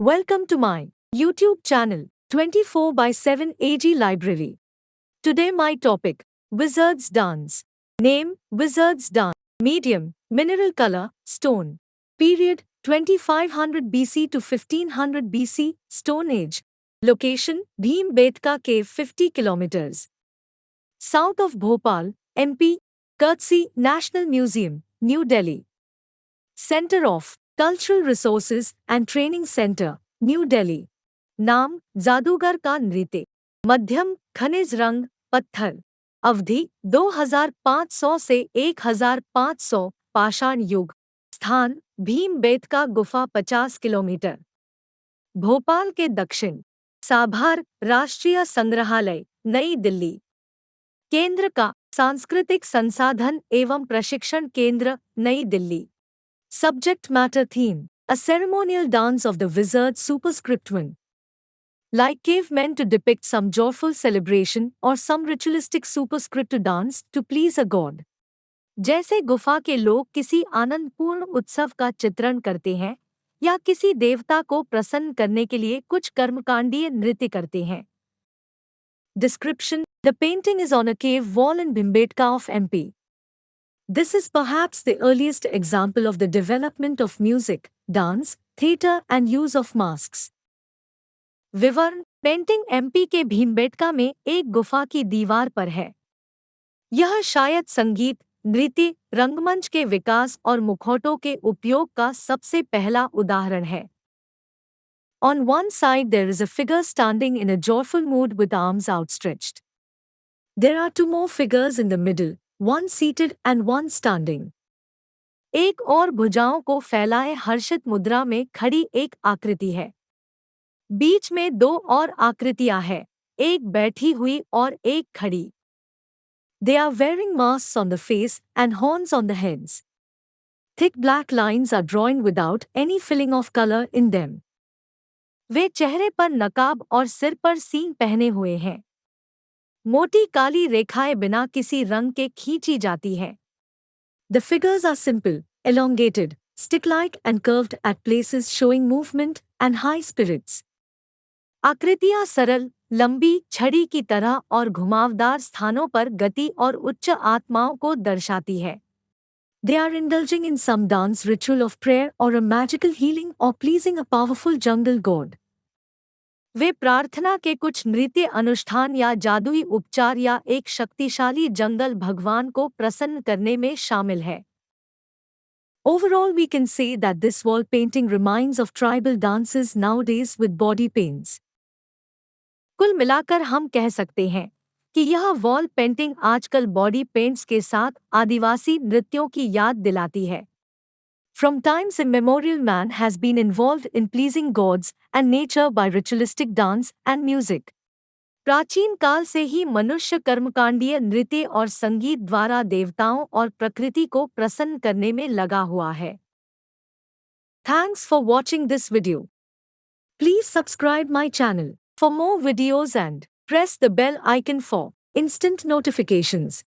Welcome to my YouTube channel 24 by 7 AG Library. Today my topic Wizard's Dance. Name Wizard's Dance. Medium Mineral color Stone. Period 2500 BC to 1500 BC Stone Age. Location Bhimbetka Cave 50 kilometers south of Bhopal, MP. Kirtsi National Museum, New Delhi. Center of Cultural Resources and Training Center, new Delhi. नाम जादूगर का नृत्य. मध्यम खनिज रंग पत्थर. अवधि 2500 से 1500 पाषाण युग. स्थान भीमबेटका गुफा 50 किलोमीटर. भोपाल के दक्षिण. साभार राष्ट्रीय संग्रहालय, नई दिल्ली. केंद्र का सांस्कृतिक संसाधन एवं प्रशिक्षण केंद्र, नई Delhi. Subject matter theme, a ceremonial dance of the wizard superscript 1. Like cave meant to depict some joyful celebration or some ritualistic superscript to dance to please a god. जैसे गुफा के लोग किसी आनंदपूर्ण उत्सव का चित्रण करते हैं या किसी देवता को प्रसन्न करने के लिए कुछ कर्मकांडीय नृत्य करते हैं. Description: The painting is on a cave wall in Bhimbetka of MP. This is perhaps the earliest example of the development of music, dance, theatre and use of masks. विवरण: पेंटिंग एमपी के भीमबेटका में एक गुफा की दीवार पर है. यह शायद संगीत, नृत्य, रंगमंच के विकास और मुखौटों के उपयोग का सबसे पहला उदाहरण है. On one side there is a figure standing in a joyful mood with arms outstretched. There are two more figures in the middle, one seated and one standing. एक और भुजाओं को फैलाए हर्षित मुद्रा में खड़ी एक आकृति है. बीच में दो और आकृतियां हैं, एक बैठी हुई और एक खड़ी. They are wearing masks on the face and horns on the heads. Thick black lines are drawn without any filling of color in them. वे चेहरे पर नकाब और सिर पर सींग पहने हुए हैं. मोटी काली रेखाएं बिना किसी रंग के खींची जाती हैं. The figures are simple, elongated, stick-like and curved at places showing movement and high spirits. आकृतियां सरल, लंबी छड़ी की तरह और घुमावदार स्थानों पर गति और उच्च आत्माओं को दर्शाती है. They are indulging in some dance ritual of prayer or a magical healing or pleasing a powerful jungle god. वे प्रार्थना के कुछ नृत्य अनुष्ठान या जादुई उपचार या एक शक्तिशाली जंगल भगवान को प्रसन्न करने में शामिल है. Overall we can say that this wall painting reminds of tribal dances nowadays with body paints. कुल मिलाकर हम कह सकते हैं कि यह वॉल पेंटिंग आजकल बॉडी पेंट्स के साथ आदिवासी नृत्यों की याद दिलाती है. From times immemorial man has been involved in pleasing gods and nature by ritualistic dance and music. प्राचीन काल से ही मनुष्य कर्मकांडीय नृत्य और संगीत द्वारा देवताओं और प्रकृति को प्रसन्न करने में लगा हुआ है. Thanks for watching this video. Please subscribe my channel for more videos and press the bell icon for instant notifications.